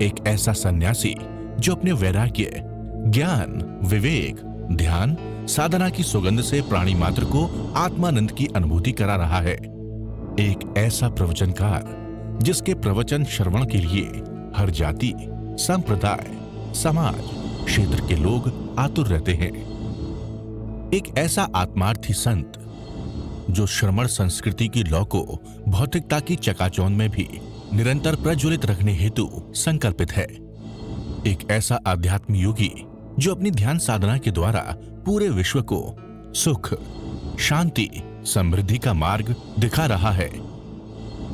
एक ऐसा सन्यासी जो अपने वैराग्य, ज्ञान, विवेक, ध्यान, साधना की सुगंध से प्राणी मात्र को आत्मानंद की अनुभूति करा रहा है। एक ऐसा प्रवचनकार जिसके प्रवचन श्रवण के लिए हर जाति, संप्रदाय, समाज, क्षेत्र के लोग आतुर रहते हैं। एक ऐसा आत्मार्थी संत जो श्रमण संस्कृति की लौ को भौतिकता की चकाचौंध में भी निरंतर प्रज्वलित रखने हेतु संकल्पित है। एक ऐसा आध्यात्म योगी जो अपनी ध्यान साधना के द्वारा पूरे विश्व को सुख, शांति, समृद्धि का मार्ग दिखा रहा है।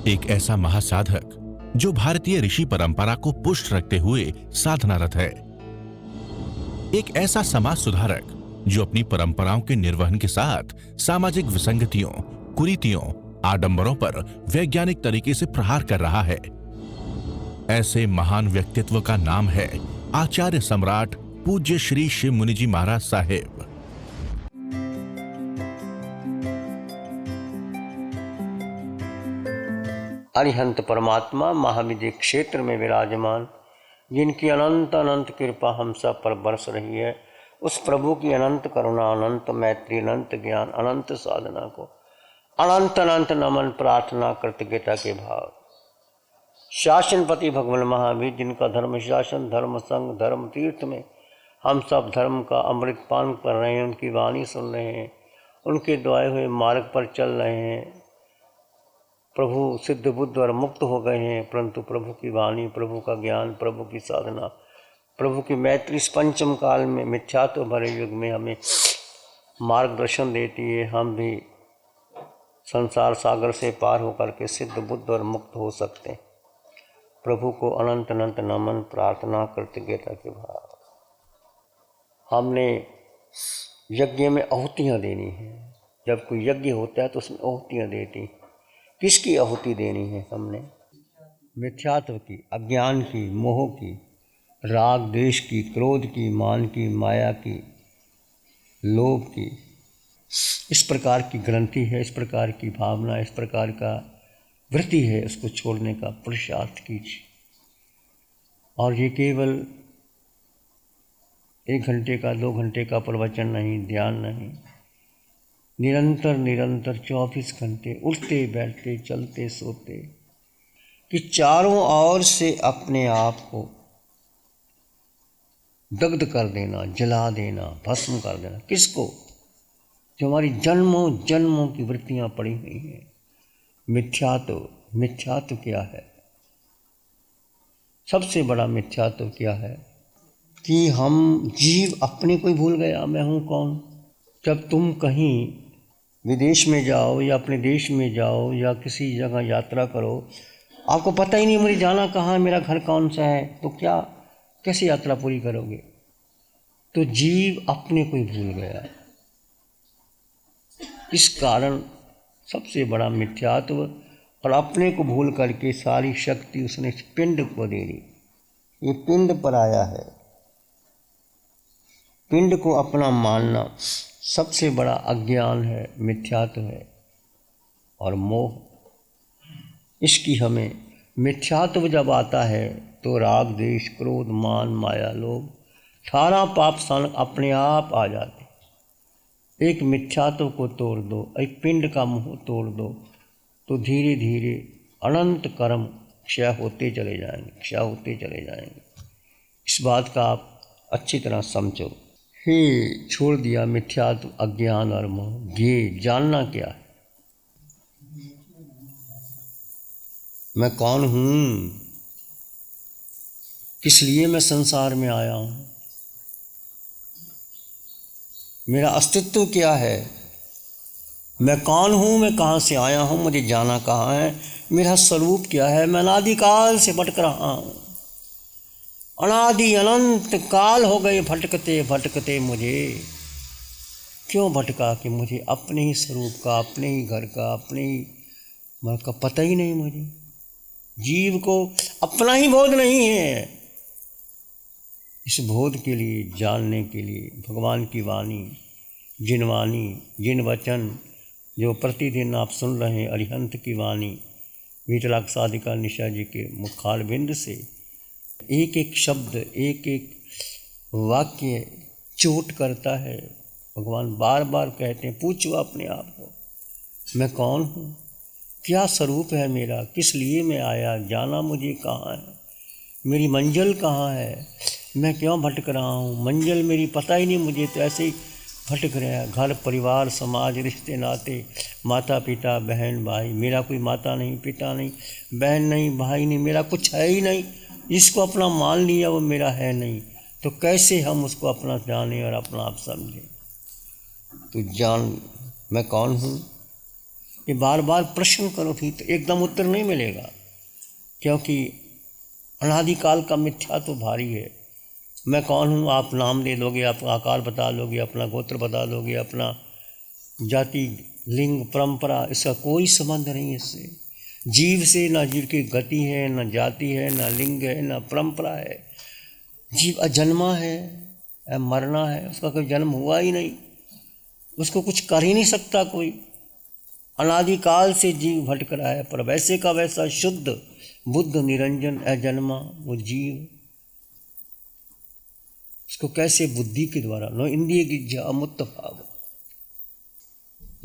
एक ऐसा महासाधक जो भारतीय ऋषि परंपरा को पुष्ट रखते हुए साधनारत है। एक ऐसा समाज सुधारक जो अपनी परंपराओं के निर्वहन के साथ सामाजिक विसंगतियों, कुरीतियों, आडंबरों पर वैज्ञानिक तरीके से प्रहार कर रहा है। ऐसे महान व्यक्तित्व का नाम है आचार्य सम्राट पूज्य श्री शिव मुनि जी महाराज साहेब। अरिहंत परमात्मा महाविद्य क्षेत्र में विराजमान, जिनकी अनंत अनंत कृपा हम सब पर बरस रही है, उस प्रभु की अनंत करुणा, अनंत मैत्री, अनंत ज्ञान, अनंत साधना को अनंत अनंत नमन, प्रार्थना, कृतज्ञता के भाव। शासनपति भगवान महावीर, जिनका धर्म शासन, धर्म संघ, धर्म तीर्थ में हम सब धर्म का अमृत पान कर रहे हैं, उनकी वाणी सुन रहे हैं, उनके द्वारे हुए मार्ग पर चल रहे हैं। प्रभु सिद्ध बुद्ध और मुक्त हो गए हैं, परंतु प्रभु की वाणी, प्रभु का ज्ञान, प्रभु की साधना, प्रभु की मैत्री इस पंचम काल में मिथ्यात्व भरे युग में हमें मार्गदर्शन देती है। हम भी संसार सागर से पार होकर के सिद्ध बुद्ध और मुक्त हो सकते हैं। प्रभु को अनंत अनंत नमन, प्रार्थना, कृतज्ञता के भाव। हमने यज्ञ में आहुतियाँ देनी है। जब कोई यज्ञ होता है तो उसमें आहुतियाँ देती। किसकी आहुति देनी है? हमने मिथ्यात्व की, अज्ञान की, मोह की, राग द्वेष की, क्रोध की, मान की, माया की, लोभ की। इस प्रकार की ग्रंथि है, इस प्रकार की भावना, इस प्रकार का वृत्ति है, उसको छोड़ने का पुरुषार्थ कीजिए। और ये केवल 1 घंटे का, 2 घंटे का प्रवचन नहीं, ध्यान नहीं, निरंतर निरंतर 24 घंटे उठते बैठते, चलते सोते, कि चारों ओर से अपने आप को दग्ध कर देना, जला देना, भस्म कर देना। किसको? जो हमारी जन्मों जन्मों की वृत्तियां पड़ी हुई हैं। मिथ्यात्व, मिथ्यात्व क्या है? सबसे बड़ा मिथ्यात्व क्या है? कि हम जीव अपने को ही भूल गया, मैं हूँ कौन। जब तुम कहीं विदेश में जाओ या अपने देश में जाओ या किसी जगह यात्रा करो, आपको पता ही नहीं मुझे जाना कहाँ है, मेरा घर कौन सा है, तो क्या कैसे यात्रा पूरी करोगे? तो जीव अपने को ही भूल गया। इस कारण सबसे बड़ा मिथ्यात्व, और अपने को भूल करके सारी शक्ति उसने इस पिंड को दे दी। ये पिंड पर आया है। पिंड को अपना मानना सबसे बड़ा अज्ञान है, मिथ्यात्व है और मोह। इसकी हमें मिथ्यात्व जब आता है तो राग द्वेष, क्रोध, मान, माया, लोभ, 18 पाप सन अपने आप आ जाते। एक मिथ्यात्व को तोड़ दो, एक पिंड का मुंह तोड़ दो, तो धीरे धीरे अनंत कर्म क्षय होते चले जाएंगे, क्षय होते चले जाएंगे। इस बात का आप अच्छी तरह समझो। हे छोड़ दिया मिथ्यात्व, अज्ञान और मोह। ये जानना क्या है? मैं कौन हूँ? किस लिए मैं संसार में आया हूँ? मेरा अस्तित्व क्या है? मैं कौन हूँ? मैं कहाँ से आया हूँ? मुझे जाना कहाँ है? मेरा स्वरूप क्या है? मैं अनादिकाल से भटक रहा हूँ। अनादि अनंत काल हो गए भटकते भटकते। मुझे क्यों भटका? कि मुझे अपने ही स्वरूप का, अपने ही घर का, अपने ही मन का पता ही नहीं। मुझे जीव को अपना ही बोध नहीं है। इस बोध के लिए, जानने के लिए भगवान की वाणी, जिन वचन जो प्रतिदिन आप सुन रहे हैं, अरिहंत की वाणी, वीतराग साधिका निशा जी के मुखारबिंद से एक एक शब्द, एक एक वाक्य चोट करता है। भगवान बार बार कहते हैं, पूछो अपने आप को, मैं कौन हूँ, क्या स्वरूप है मेरा, किस लिए मैं आया, जाना मुझे कहाँ है, मेरी मंजिल कहाँ है, मैं क्यों भटक रहा हूँ, मंजिल मेरी पता ही नहीं मुझे, तो ऐसे ही भटक रहा है। घर परिवार समाज रिश्ते नाते, माता पिता बहन भाई, मेरा कोई माता नहीं, पिता नहीं, बहन नहीं, भाई नहीं, मेरा कुछ है ही नहीं। जिसको अपना मान लिया वो मेरा है नहीं, तो कैसे हम उसको अपना जाने और अपना आप समझें। तो जान मैं कौन हूँ, ये बार बार प्रश्न करो, फिर तो एकदम उत्तर नहीं मिलेगा, क्योंकि अनादिकाल का मिथ्या तो भारी है। मैं कौन हूँ आप नाम दे दोगे, आप आकार बता लोगे, अपना गोत्र बता दोगे, अपना जाति लिंग परंपरा, इसका कोई संबंध नहीं है इससे। जीव से ना जीव की गति है, ना जाति है, ना लिंग है, ना परंपरा है। जीव अजन्मा है, मरना है, उसका कोई जन्म हुआ ही नहीं, उसको कुछ कर ही नहीं सकता कोई। अनादिकाल से जीव भटक रहा है, पर वैसे का वैसा शुद्ध बुद्ध निरंजन अजन्मा वो जीव, इसको कैसे बुद्धि के द्वारा, नो इंद्रिय की अमुक्त भाव,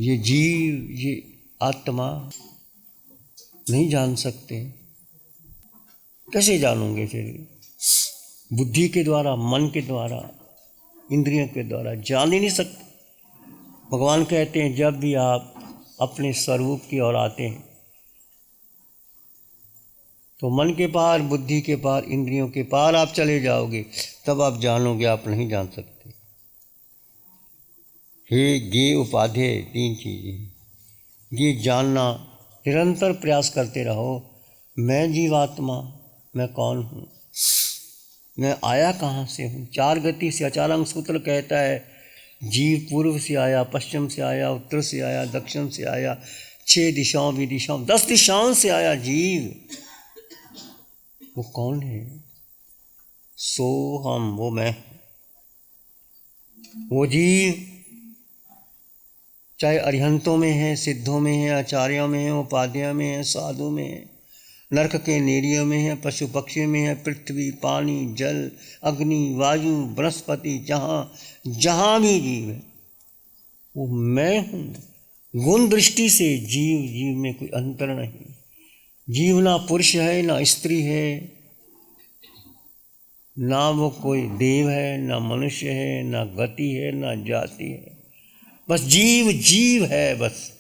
ये जीव ये आत्मा नहीं जान सकते, कैसे जानोगे फिर? बुद्धि के द्वारा, मन के द्वारा, इंद्रियों के द्वारा जान ही नहीं सकते। भगवान कहते हैं जब भी आप अपने स्वरूप की ओर आते हैं तो मन के पार, बुद्धि के पार, इंद्रियों के पार आप चले जाओगे, तब आप जानोगे, आप नहीं जान सकते। हे ज्ञेय उपाधेय, तीन चीज़ें, ये जानना, निरंतर प्रयास करते रहो, मैं जीवात्मा, मैं कौन हूँ, मैं आया कहाँ से हूँ। चार गति से आचार्यांग सूत्र कहता है, जीव पूर्व से आया, पश्चिम से आया, उत्तर से आया, दक्षिण से आया, 6 दिशाओं विदिशाओं 10 दिशाओं से आया जीव। वो कौन है? सो हम, वो मैं, वो जीव चाहे अरिहंतों में है, सिद्धों में है, आचार्यों में है, उपाध्यायों में है, साधु में है, नरक के नेरियों में है, पशु पक्षी में है, पृथ्वी पानी जल अग्नि वायु बृहस्पति, जहाँ भी जीव है वो मैं हूँ। गुण दृष्टि से जीव जीव में कोई अंतर नहीं। जीव ना पुरुष है, ना स्त्री है, ना वो कोई देव है, ना मनुष्य है, ना गति है, ना जाति है, बस जीव जीव है, बस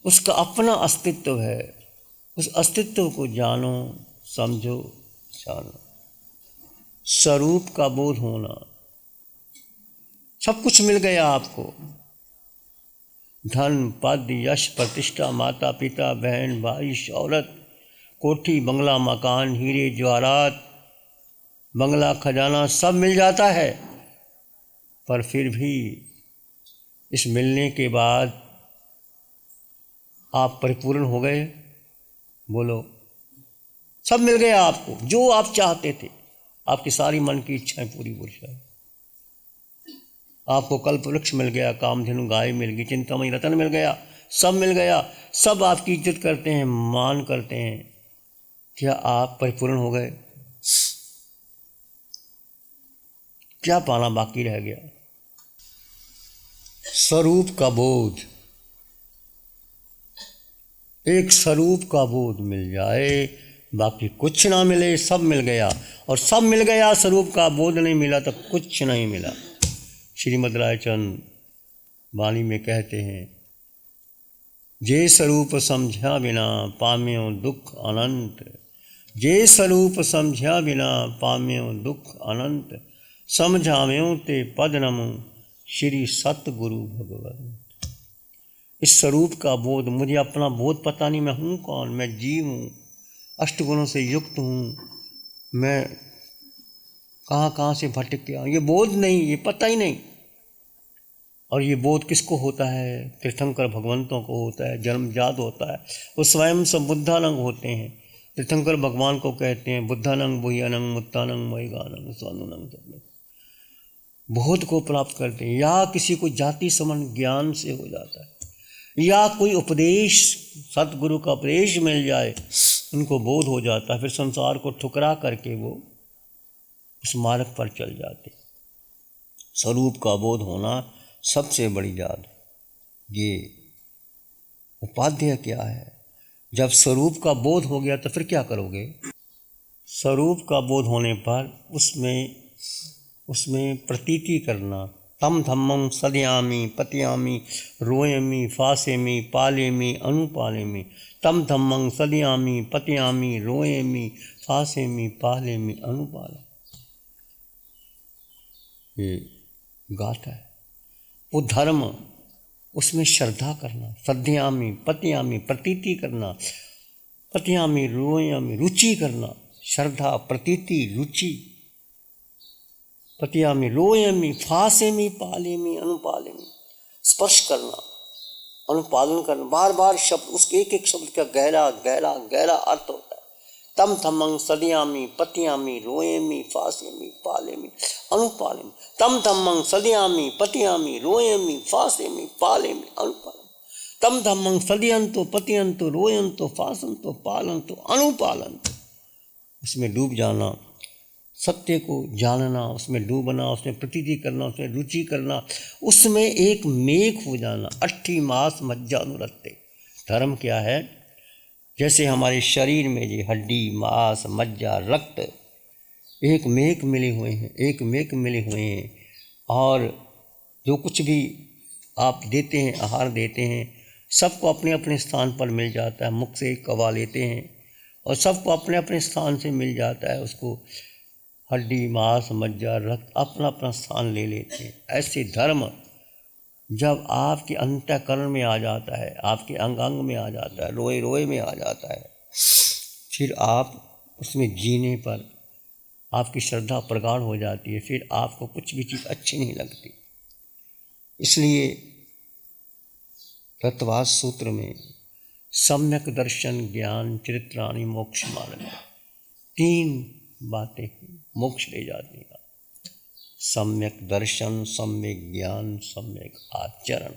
उसका अपना अस्तित्व है। उस अस्तित्व को जानो, समझो, जानो। स्वरूप का बोध होना, सब कुछ मिल गया आपको, धन पद यश प्रतिष्ठा, माता पिता बहन भाई शौहरत, कोठी बंगला मकान, हीरे जवाहरात, बंगला खजाना, सब मिल जाता है। पर फिर भी इस मिलने के बाद आप परिपूर्ण हो गए? बोलो। सब मिल गया आपको, जो आप चाहते थे, आपकी सारी मन की इच्छाएं पूरी हो जाए। आपको कल्प वृक्ष मिल गया, कामधेनु गाय मिल गई, चिंतामणि रतन मिल गया, सब मिल गया, सब आपकी इज्जत करते हैं, मान करते हैं। क्या आप परिपूर्ण हो गए? क्या पाना बाकी रह गया? स्वरूप का बोध। एक स्वरूप का बोध मिल जाए, बाकी कुछ ना मिले, सब मिल गया। और सब मिल गया, स्वरूप का बोध नहीं मिला तो कुछ नहीं मिला। श्रीमद् रायचंद वाणी में कहते हैं, जे स्वरूप समझा बिना पाम्यो दुख अनंत, जे स्वरूप समझा बिना पाम्यो दुख अनंत, समझाम्यो ते पद नमो श्री सतगुरु भगवंत। इस स्वरूप का बोध, मुझे अपना बोध पता नहीं, मैं हूँ कौन, मैं जीव हूँ, अष्टगुणों से युक्त हूँ, मैं कहाँ कहाँ से भटक गया, ये बोध नहीं, ये पता ही नहीं। और ये बोध किसको होता है? तीर्थंकर भगवंतों को होता है, जन्मजात होता है। वो स्वयं सब बुद्धानंग होते हैं। तीर्थंकर भगवान को कहते हैं बुद्धानंग बुह्यानंग मुत्तानंग मयिगानंग स्वानुनंग। बोध को प्राप्त करते हैं, या किसी को जाति समान ज्ञान से हो जाता है, या कोई उपदेश, सतगुरु का उपदेश मिल जाए उनको बोध हो जाता है, फिर संसार को ठुकरा करके वो उस मार्ग पर चल जाते। स्वरूप का बोध होना सबसे बड़ी याद है। ये उपाध्याय क्या है? जब स्वरूप का बोध हो गया तो फिर क्या करोगे? स्वरूप का बोध होने पर उसमें प्रतीति करना। तम धम्मं सदयामि पतयामि रोयमि फासेमि पालेमि अनुपालेमि। तम धम्मं सदयामि पतयामि रोयमि फासेमि पालेमि अनुपालेमि। ये गाथा है। वो धर्म, उसमें श्रद्धा करना। सदयामि पतयामि प्रतीति करना, पतयामि रोयमि रुचि करना। श्रद्धा, प्रतीति, रुचि। पतयामि रोयमि फासेमि पालेमि अनुपालेमि। स्पर्श करना, अनुपालन करना। बार बार शब्द, उसके एक एक शब्द का गहरा गहरा गहरा अर्थ होता है। तम धम्मं सदयामि पतयामि रोयमि फासेमि पालेमि अनुपालेमि। तम धम्मं सदयामि पतयामि रोयमि फासेमि पालेमि अनुपालेमि। तम धम्मं सदयंतो पतयंतो रोयंतो फासंतो पालंतो अनुपालंतो। उसमें डूब जाना, सत्य को जानना, उसमें डूबना, उसमें प्रतीति करना, उसमें रुचि करना, उसमें एक मेघ हो जाना। अट्ठी मास मज्जानुरत्ते। धर्म क्या है? जैसे हमारे शरीर में ये हड्डी, मांस, मज्जा, रक्त एक मेघ मिले हुए हैं, एक मेघ मिले हुए हैं। और जो कुछ भी आप देते हैं, आहार देते हैं, सबको अपने अपने स्थान पर मिल जाता है। मुख से कवा लेते हैं और सबको अपने अपने स्थान से मिल जाता है। उसको हड्डी, मांस, मज्जा, रक्त अपना अपना स्थान ले लेते हैं। ऐसे धर्म जब आपके अंतःकरण में आ जाता है, आपके अंग अंग में आ जाता है, रोए रोए में आ जाता है, फिर आप उसमें जीने पर आपकी श्रद्धा प्रगाढ़ हो जाती है। फिर आपको कुछ भी चीज़ अच्छी नहीं लगती। इसलिए तत्वास सूत्र में सम्यक दर्शन ज्ञान चरित्राणि मोक्ष मार्ग, 3 बातें मोक्ष ले जाती हैं। सम्यक दर्शन, सम्यक ज्ञान, सम्यक आचरण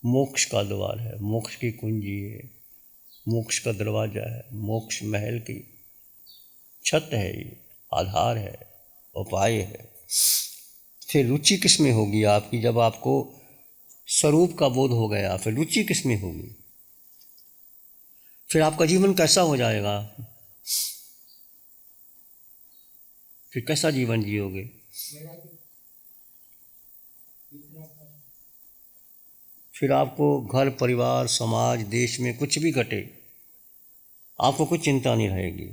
मोक्ष का द्वार है, मोक्ष की कुंजी है, मोक्ष का दरवाजा है, मोक्ष महल की छत है, ये आधार है, उपाय है। फिर रुचि किस में होगी आपकी? जब आपको स्वरूप का बोध हो गया, फिर रुचि किस में होगी? फिर आपका जीवन कैसा हो जाएगा? फिर कैसा जीवन जियोगे? फिर आपको घर, परिवार, समाज, देश में कुछ भी घटे, आपको कुछ चिंता नहीं रहेगी।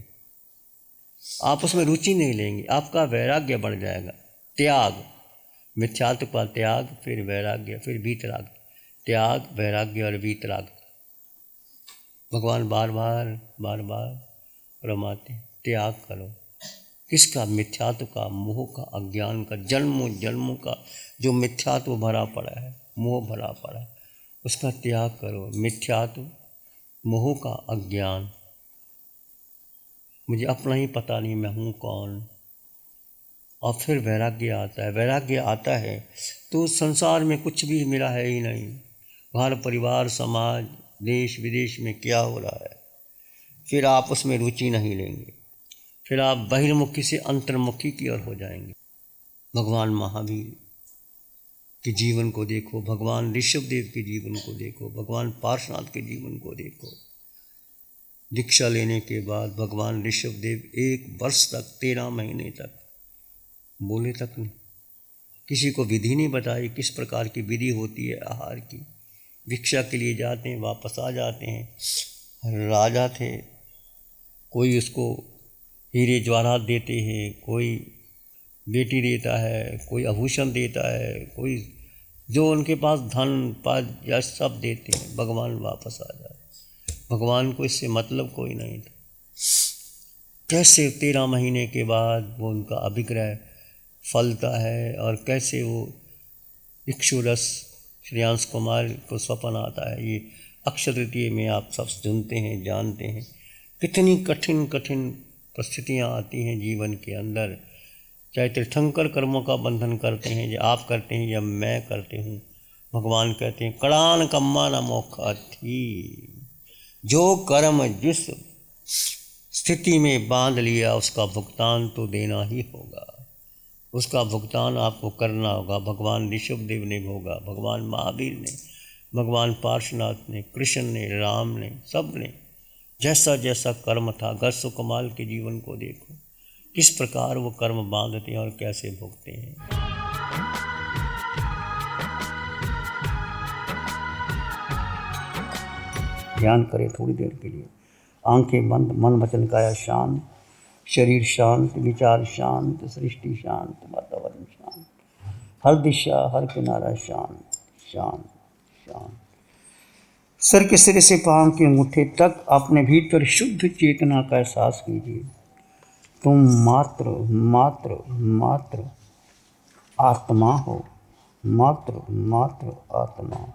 आप उसमें रुचि नहीं लेंगे, आपका वैराग्य बढ़ जाएगा। त्याग, मिथ्यात्व का त्याग, फिर वैराग्य, फिर वीतराग। त्याग, वैराग्य और वीतराग। भगवान बार बार रमाते, त्याग करो। किसका? मिथ्यात्व का, मोह का, अज्ञान का, जन्मों जन्मों का जो मिथ्यात्व भरा पड़ा है, मोह भरा पड़ा है, उसका त्याग करो। मिथ्यात्व, मोह का अज्ञान, मुझे अपना ही पता नहीं मैं हूँ कौन। और फिर वैराग्य आता है। वैराग्य आता है तो संसार में कुछ भी मेरा है ही नहीं। घर, परिवार, समाज, देश विदेश में क्या हो रहा है, फिर आप उसमें रुचि नहीं लेंगे। फिर आप बहिर्मुखी से अंतर्मुखी की ओर हो जाएंगे। भगवान महावीर के जीवन को देखो, भगवान ऋषभदेव के जीवन को देखो, भगवान पार्श्वनाथ के जीवन को देखो। दीक्षा लेने के बाद भगवान ऋषभदेव 1 वर्ष तक, 13 महीने तक बोले तक नहीं। किसी को विधि नहीं बताई, किस प्रकार की विधि होती है आहार की। भिक्षा के लिए जाते हैं, वापस आ जाते हैं। राजा थे, कोई उसको हीरे जवाहरात देते हैं, कोई बेटी देता है, कोई आभूषण देता है, कोई जो उनके पास धन पद या सब देते हैं। भगवान वापस आ जाए। भगवान को इससे मतलब कोई नहीं था। कैसे 13 महीने के बाद वो उनका अभिग्रह फलता है और कैसे वो इक्षुरस श्रेयांश कुमार को स्वप्न आता है। ये अक्षय तृतीया में आप सब सुनते हैं, जानते हैं। कितनी कठिन कठिन परिस्थितियाँ आती हैं जीवन के अंदर। चाहे तीर्थंकर कर्मों का बंधन करते हैं, या आप करते हैं या मैं करते हूँ, भगवान कहते हैं कड़ान कम्मा न मोखा थी। जो कर्म जिस स्थिति में बांध लिया, उसका भुगतान तो देना ही होगा। उसका भुगतान आपको करना होगा। भगवान ऋषभदेव ने भोगा, भगवान महावीर ने, भगवान पार्श्वनाथ ने, कृष्ण ने, राम ने, सब ने। जैसा जैसा कर्म था, गस्सो कमाल के जीवन को देखो, किस प्रकार वो कर्म बांधते हैं और कैसे भोगते हैं। ध्यान करें थोड़ी देर के लिए, आंखें बंद, मन वचन काया शांत, शरीर शांत, विचार शांत, सृष्टि शांत, वातावरण शांत, हर दिशा हर किनारा शांत शांत शांत। सर के सिरे से पांव के अंगूठे तक अपने भीतर शुद्ध चेतना का एहसास कीजिए। तुम मात्र मात्र मात्र आत्मा हो, मात्र मात्र आत्मा।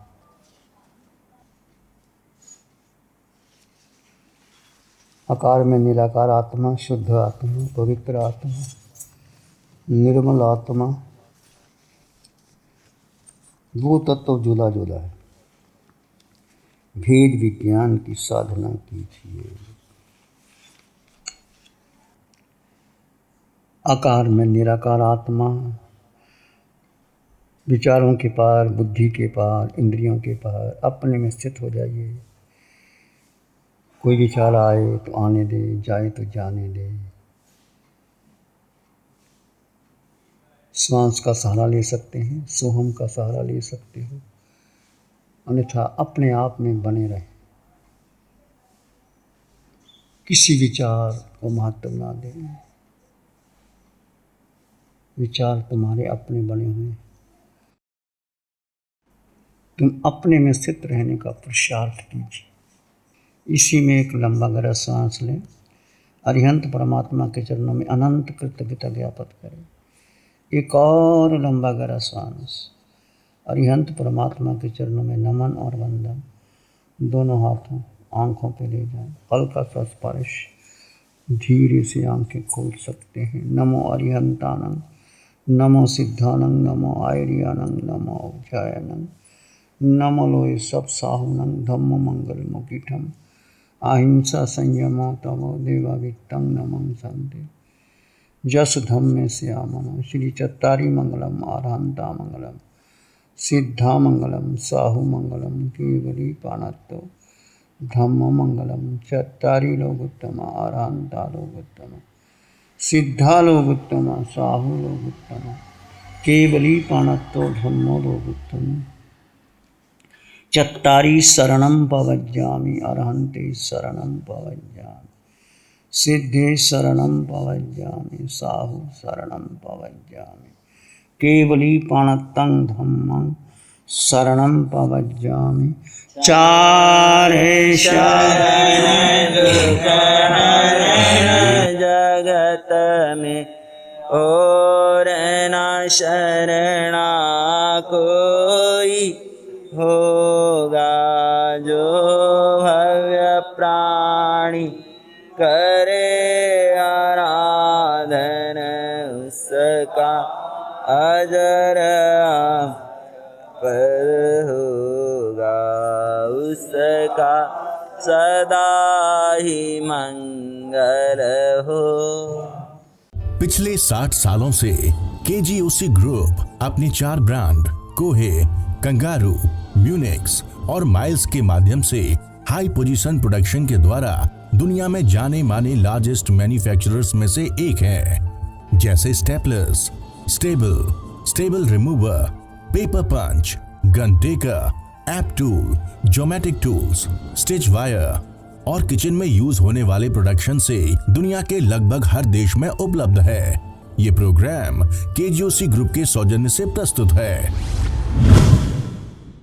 आकार में निराकार आत्मा, शुद्ध आत्मा, पवित्र आत्मा, निर्मल आत्मा, वो तत्व जुदा जुदा है। भेद विज्ञान की साधना कीजिए। आकार में निराकार आत्मा, विचारों के पार, बुद्धि के पार, इंद्रियों के पार अपने में स्थित हो जाइए। कोई विचार आए तो आने दे, जाए तो जाने दे। श्वास का सहारा ले सकते हैं, सोहम का सहारा ले सकते हो, अन्यथा अपने आप में बने रहें। किसी विचार को महत्व ना दें। विचार तुम्हारे अपने बने हुए हैं। तुम अपने में स्थित रहने का पुरुषार्थ कीजिए। इसी में एक लंबा गहरा सांस लें। अरिहंत परमात्मा के चरणों में अनंत कृतज्ञता ज्ञापित करें। एक और लंबा गहरा सांस। अरिहंत परमात्मा के चरणों में नमन और वंदन दोनों हाथों आंखों पे ले जाएं। हल्का सा स्पर्श, धीरे से आंखें खोल सकते हैं। नमो अरिहंतानंद, नमो सिद्धानंद, नमो आयरियानंद, नमो अवजायनंद, नमो लोय सब साहुनंद, धम्म मंगल मुकीठम, अहिंसा संयमो तमो देवावित्तं नमं संते, जस धम्मे श्यामनो, श्री चत्तारी मंगलम, आरहंता मंगलम, सिद्धा मंगलम, साहु मंगलम, केवली पाणत्तो, धम्म मंगलम, चत्तारी लोगोत्तम, आरहंता लोगोत्तम, सिद्धा लोगोत्तम, साहु लोगोत्तम, केवली पाणत्तो, धम्मो लोगोत्तम, चत्तारी शरणं पवज्जामि, अरहन्ते शरणं पवज्जामि, सिद्धे शरणं पवज्जामि, साहु शरणं पवज्जामि, केवली पाणत्तं धम्मं शरणं पवज्जामि। चारे शरण जगत में और न शरणा कोई होगा, जो भव्य प्राणी करे आराधन उसका अजर पर होगा, उसका सदा ही मंगल हो। पिछले 60 सालों से केजीओसी ग्रुप अपनी 4 ब्रांड कोहे, कंगारू, म्यूनिक्स और माइल्स के माध्यम से हाई पोजीशन प्रोडक्शन के द्वारा दुनिया में जाने माने लार्जेस्ट मैन्युफैक्चरर्स में से एक है। जैसे staplers, staple remover, paper punch, gun tacker, app tool, geometric tools, stitch wire और किचन में यूज होने वाले प्रोडक्शन से दुनिया के लगभग हर देश में उपलब्ध है। ये प्रोग्राम केजीओसी ग्रुप के सौजन्य से प्रस्तुत है।